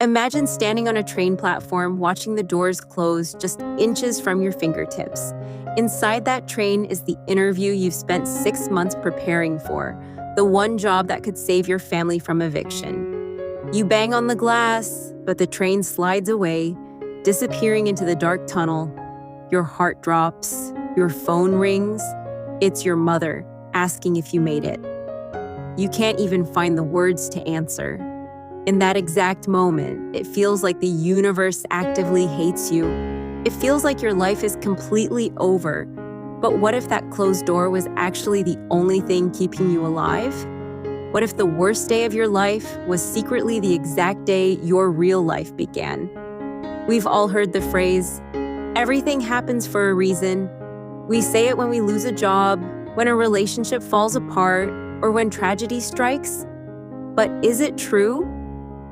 Imagine standing on a train platform, watching the doors close just inches from your fingertips. Inside that train is the interview you've spent 6 months preparing for, the one job that could save your family from eviction. You bang on the glass, but the train slides away, disappearing into the dark tunnel. Your heart drops, your phone rings. It's your mother asking if you made it. You can't even find the words to answer. In that exact moment, it feels like the universe actively hates you. It feels like your life is completely over. But what if that closed door was actually the only thing keeping you alive? What if the worst day of your life was secretly the exact day your real life began? We've all heard the phrase, everything happens for a reason. We say it when we lose a job, when a relationship falls apart, or when tragedy strikes. But is it true?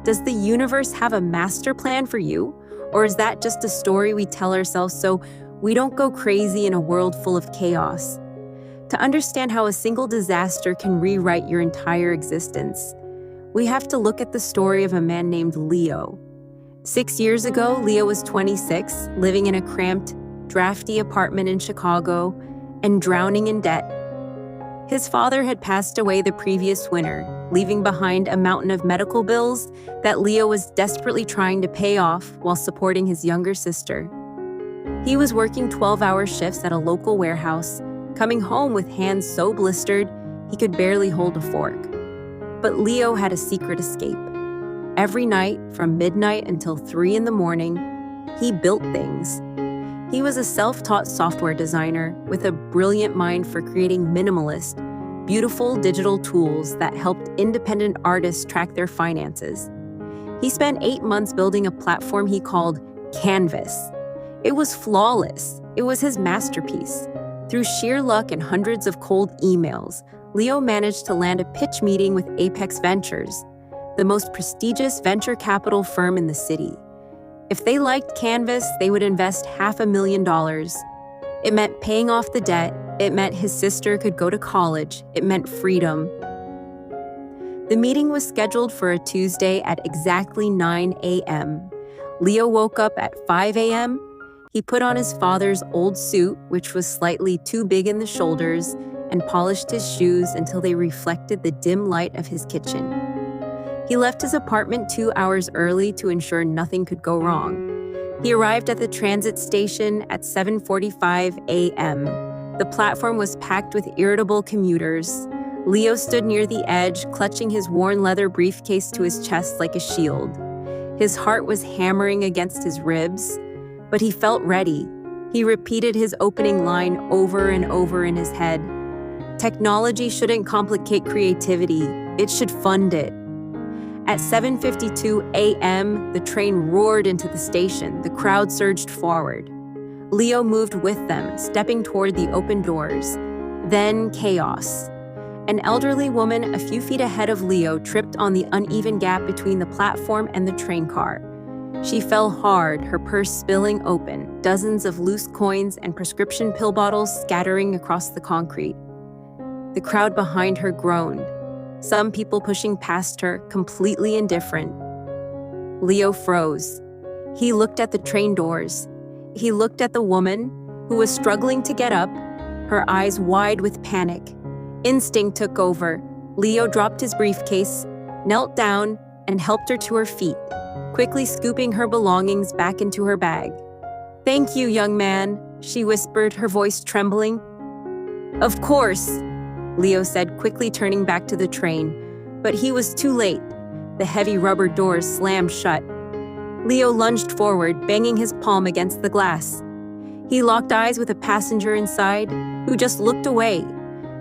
Does the universe have a master plan for you? Or is that just a story we tell ourselves so we don't go crazy in a world full of chaos? To understand how a single disaster can rewrite your entire existence, we have to look at the story of a man named Leo. 6 years ago, Leo was 26, living in a cramped, drafty apartment in Chicago, and drowning in debt. His father had passed away the previous winter, leaving behind a mountain of medical bills that Leo was desperately trying to pay off while supporting his younger sister. He was working 12-hour shifts at a local warehouse, coming home with hands so blistered he could barely hold a fork. But Leo had a secret escape. Every night, from midnight until 3 in the morning, he built things. He was a self-taught software designer with a brilliant mind for creating minimalist, beautiful digital tools that helped independent artists track their finances. He spent 8 months building a platform he called Canvas. It was flawless. It was his masterpiece. Through sheer luck and hundreds of cold emails, Leo managed to land a pitch meeting with Apex Ventures, the most prestigious venture capital firm in the city. If they liked Canvas, they would invest $500,000. It meant paying off the debt. It meant his sister could go to college. It meant freedom. The meeting was scheduled for a Tuesday at exactly 9 a.m. Leo woke up at 5 a.m. He put on his father's old suit, which was slightly too big in the shoulders, and polished his shoes until they reflected the dim light of his kitchen. He left his apartment 2 hours early to ensure nothing could go wrong. He arrived at the transit station at 7:45 a.m. The platform was packed with irritable commuters. Leo stood near the edge, clutching his worn leather briefcase to his chest like a shield. His heart was hammering against his ribs, but he felt ready. He repeated his opening line over and over in his head. Technology shouldn't complicate creativity. It should fund it. At 7:52 a.m., the train roared into the station. The crowd surged forward. Leo moved with them, stepping toward the open doors. Then chaos. An elderly woman a few feet ahead of Leo tripped on the uneven gap between the platform and the train car. She fell hard, her purse spilling open, dozens of loose coins and prescription pill bottles scattering across the concrete. The crowd behind her groaned, some people pushing past her, completely indifferent. Leo froze. He looked at the train doors. He looked at the woman, who was struggling to get up, her eyes wide with panic. Instinct took over. Leo dropped his briefcase, knelt down, and helped her to her feet, quickly scooping her belongings back into her bag. "Thank you, young man," she whispered, her voice trembling. "Of course," Leo said, quickly turning back to the train. But he was too late. The heavy rubber doors slammed shut. Leo lunged forward, banging his palm against the glass. He locked eyes with a passenger inside, who just looked away.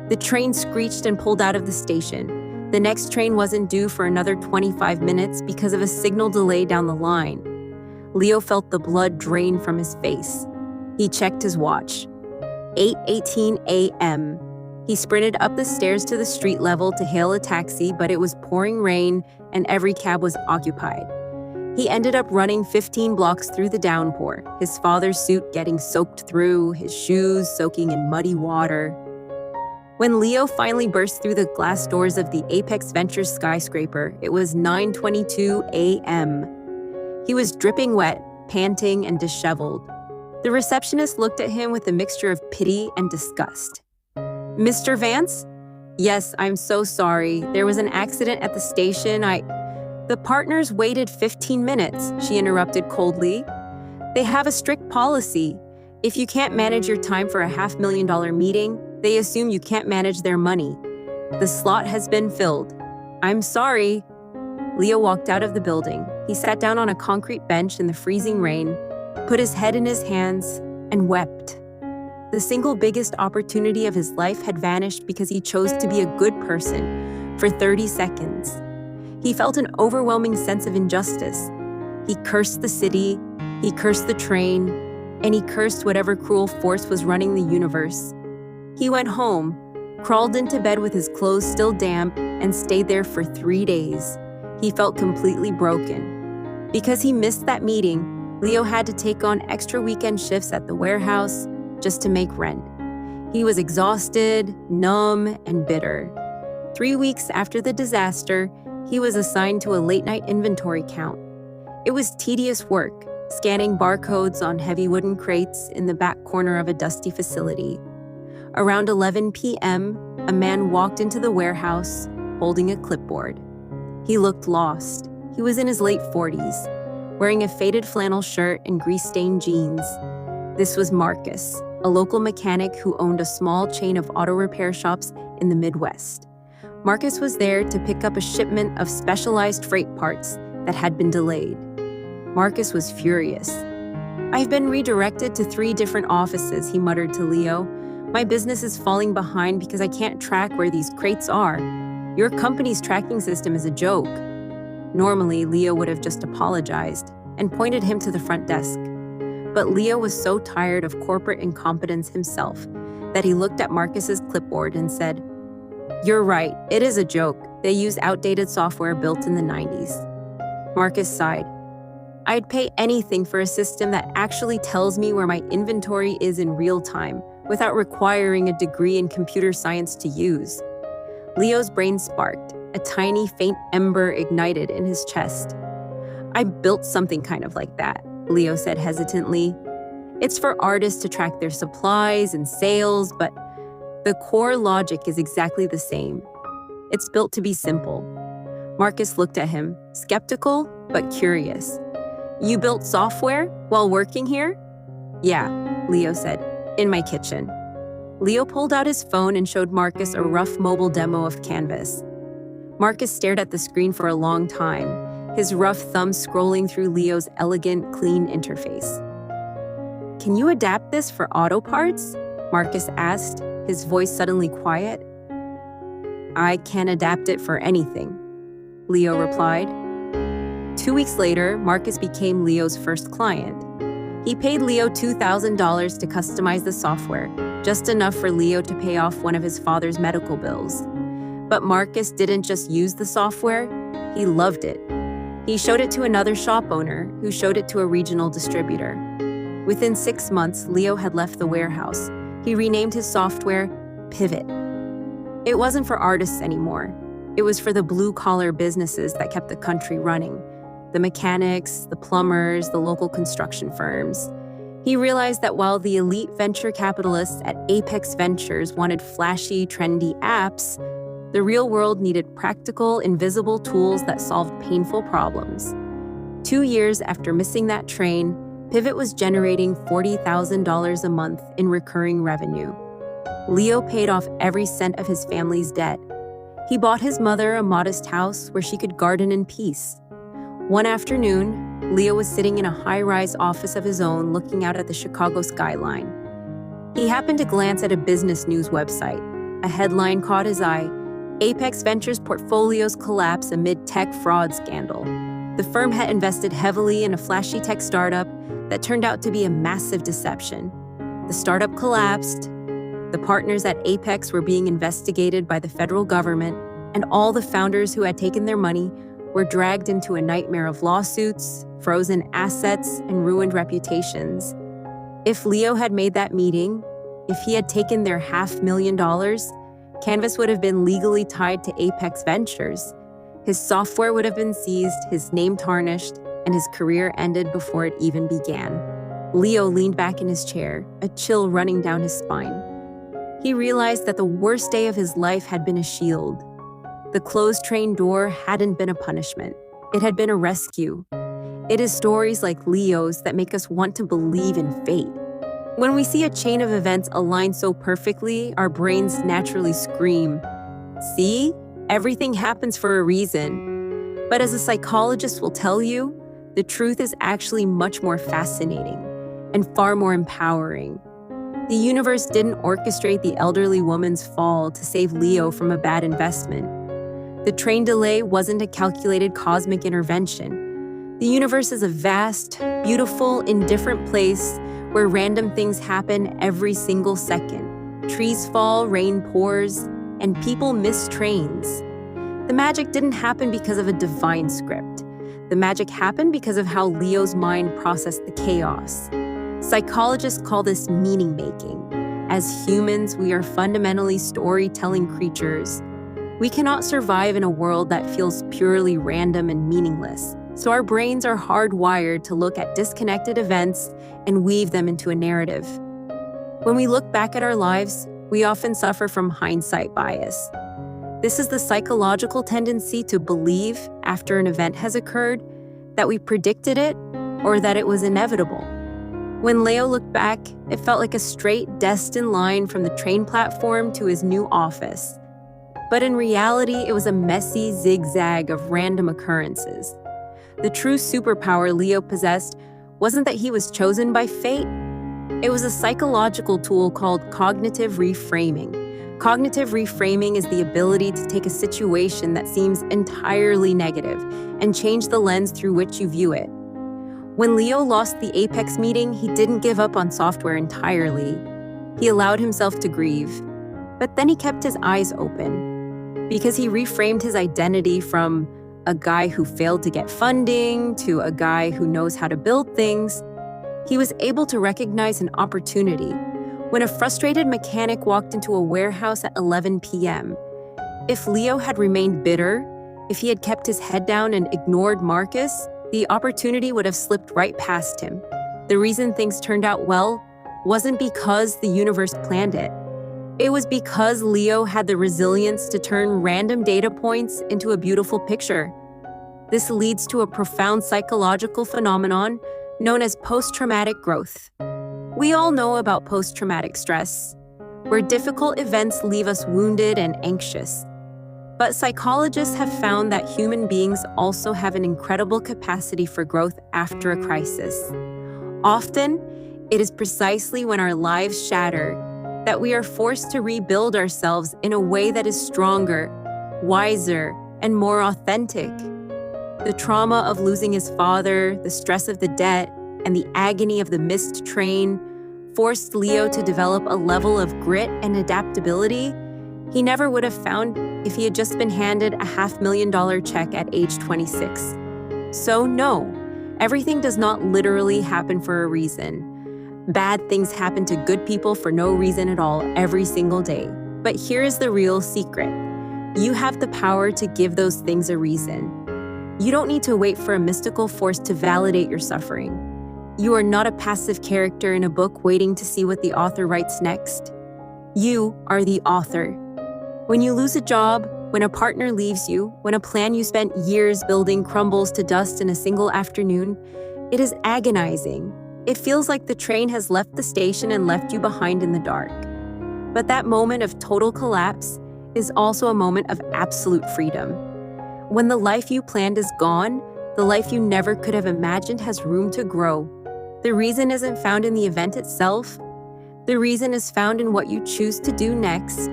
The train screeched and pulled out of the station. The next train wasn't due for another 25 minutes because of a signal delay down the line. Leo felt the blood drain from his face. He checked his watch. 8:18 a.m. He sprinted up the stairs to the street level to hail a taxi, but it was pouring rain and every cab was occupied. He ended up running 15 blocks through the downpour, his father's suit getting soaked through, his shoes soaking in muddy water. When Leo finally burst through the glass doors of the Apex Ventures skyscraper, it was 9:22 a.m. He was dripping wet, panting, and disheveled. The receptionist looked at him with a mixture of pity and disgust. "Mr. Vance? Yes, I'm so sorry. There was an accident at the station. The partners waited 15 minutes," she interrupted coldly. "They have a strict policy. If you can't manage your time for a $500,000 meeting, they assume you can't manage their money. The slot has been filled. I'm sorry." Leo walked out of the building. He sat down on a concrete bench in the freezing rain, put his head in his hands, and wept. The single biggest opportunity of his life had vanished because he chose to be a good person for 30 seconds. He felt an overwhelming sense of injustice. He cursed the city, he cursed the train, and he cursed whatever cruel force was running the universe. He went home, crawled into bed with his clothes still damp, and stayed there for 3 days. He felt completely broken. Because he missed that meeting, Leo had to take on extra weekend shifts at the warehouse just to make rent. He was exhausted, numb, and bitter. 3 weeks after the disaster, he was assigned to a late-night inventory count. It was tedious work, scanning barcodes on heavy wooden crates in the back corner of a dusty facility. Around 11 p.m., a man walked into the warehouse holding a clipboard. He looked lost. He was in his late 40s, wearing a faded flannel shirt and grease-stained jeans. This was Marcus, a local mechanic who owned a small chain of auto repair shops in the Midwest. Marcus was there to pick up a shipment of specialized freight parts that had been delayed. Marcus was furious. "I've been redirected to 3 different offices," he muttered to Leo. "My business is falling behind because I can't track where these crates are. Your company's tracking system is a joke." Normally, Leo would have just apologized and pointed him to the front desk. But Leo was so tired of corporate incompetence himself that he looked at Marcus's clipboard and said, "You're right, it is a joke. They use outdated software built in the 90s. Marcus sighed. "I'd pay anything for a system that actually tells me where my inventory is in real time, without requiring a degree in computer science to use." Leo's brain sparked. A tiny, faint ember ignited in his chest. "I built something kind of like that," Leo said hesitantly. "It's for artists to track their supplies and sales, but the core logic is exactly the same. It's built to be simple." Marcus looked at him, skeptical but curious. "You built software while working here?" "Yeah," Leo said, "in my kitchen." Leo pulled out his phone and showed Marcus a rough mobile demo of Canvas. Marcus stared at the screen for a long time, his rough thumb scrolling through Leo's elegant, clean interface. "Can you adapt this for auto parts?" Marcus asked, his voice suddenly quiet. "I can adapt it for anything," Leo replied. 2 weeks later, Marcus became Leo's first client. He paid Leo $2,000 to customize the software, just enough for Leo to pay off one of his father's medical bills. But Marcus didn't just use the software, he loved it. He showed it to another shop owner, who showed it to a regional distributor. Within 6 months, Leo had left the warehouse. He renamed his software Pivot. It wasn't for artists anymore. It was for the blue-collar businesses that kept the country running. The mechanics, the plumbers, the local construction firms. He realized that while the elite venture capitalists at Apex Ventures wanted flashy, trendy apps, the real world needed practical, invisible tools that solved painful problems. 2 years after missing that train, Pivot was generating $40,000 a month in recurring revenue. Leo paid off every cent of his family's debt. He bought his mother a modest house where she could garden in peace. One afternoon, Leo was sitting in a high-rise office of his own looking out at the Chicago skyline. He happened to glance at a business news website. A headline caught his eye: Apex Ventures portfolios collapse amid tech fraud scandal. The firm had invested heavily in a flashy tech startup that turned out to be a massive deception. The startup collapsed, the partners at Apex were being investigated by the federal government, and all the founders who had taken their money were dragged into a nightmare of lawsuits, frozen assets, and ruined reputations. If Leo had made that meeting, if he had taken their $500,000, Canvas would have been legally tied to Apex Ventures. His software would have been seized, his name tarnished, and his career ended before it even began. Leo leaned back in his chair, a chill running down his spine. He realized that the worst day of his life had been a shield. The closed train door hadn't been a punishment. It had been a rescue. It is stories like Leo's that make us want to believe in fate. When we see a chain of events align so perfectly, our brains naturally scream, "See? Everything happens for a reason." But as a psychologist will tell you, the truth is actually much more fascinating and far more empowering. The universe didn't orchestrate the elderly woman's fall to save Leo from a bad investment. The train delay wasn't a calculated cosmic intervention. The universe is a vast, beautiful, indifferent place where random things happen every single second. Trees fall, rain pours, and people miss trains. The magic didn't happen because of a divine script. The magic happened because of how Leo's mind processed the chaos. Psychologists call this meaning-making. As humans, we are fundamentally storytelling creatures. We cannot survive in a world that feels purely random and meaningless. So our brains are hardwired to look at disconnected events and weave them into a narrative. When we look back at our lives, we often suffer from hindsight bias. This is the psychological tendency to believe, after an event has occurred, that we predicted it or that it was inevitable. When Leo looked back, it felt like a straight, destined line from the train platform to his new office. But in reality, it was a messy zigzag of random occurrences. The true superpower Leo possessed wasn't that he was chosen by fate. It was a psychological tool called cognitive reframing. Cognitive reframing is the ability to take a situation that seems entirely negative and change the lens through which you view it. When Leo lost the Apex meeting, he didn't give up on software entirely. He allowed himself to grieve. But then he kept his eyes open because he reframed his identity from a guy who failed to get funding to a guy who knows how to build things. He was able to recognize an opportunity. When a frustrated mechanic walked into a warehouse at 11 p.m., if Leo had remained bitter, if he had kept his head down and ignored Marcus, the opportunity would have slipped right past him. The reason things turned out well wasn't because the universe planned it. It was because Leo had the resilience to turn random data points into a beautiful picture. This leads to a profound psychological phenomenon known as post-traumatic growth. We all know about post-traumatic stress, where difficult events leave us wounded and anxious. But psychologists have found that human beings also have an incredible capacity for growth after a crisis. Often, it is precisely when our lives shatter that we are forced to rebuild ourselves in a way that is stronger, wiser, and more authentic. The trauma of losing his father, the stress of the debt, and the agony of the missed train forced Leo to develop a level of grit and adaptability he never would have found if he had just been handed a $500,000 check at age 26. So no, everything does not literally happen for a reason. Bad things happen to good people for no reason at all every single day. But here is the real secret. You have the power to give those things a reason. You don't need to wait for a mystical force to validate your suffering. You are not a passive character in a book waiting to see what the author writes next. You are the author. When you lose a job, when a partner leaves you, when a plan you spent years building crumbles to dust in a single afternoon, it is agonizing. It feels like the train has left the station and left you behind in the dark. But that moment of total collapse is also a moment of absolute freedom. When the life you planned is gone, the life you never could have imagined has room to grow. The reason isn't found in the event itself. The reason is found in what you choose to do next.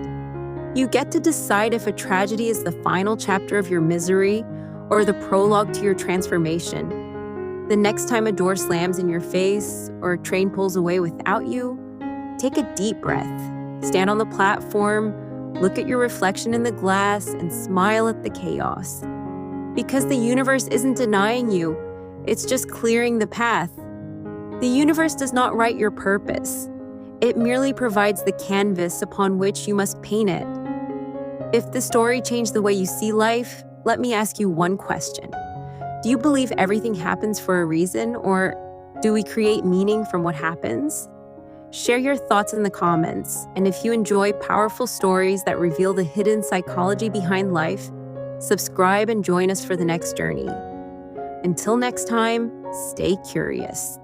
You get to decide if a tragedy is the final chapter of your misery or the prologue to your transformation. The next time a door slams in your face or a train pulls away without you, take a deep breath, stand on the platform, look at your reflection in the glass, and smile at the chaos. Because the universe isn't denying you, it's just clearing the path. The universe does not write your purpose. It merely provides the canvas upon which you must paint it. If the story changed the way you see life, let me ask you one question. Do you believe everything happens for a reason, or do we create meaning from what happens? Share your thoughts in the comments, and if you enjoy powerful stories that reveal the hidden psychology behind life, subscribe and join us for the next journey. Until next time, stay curious.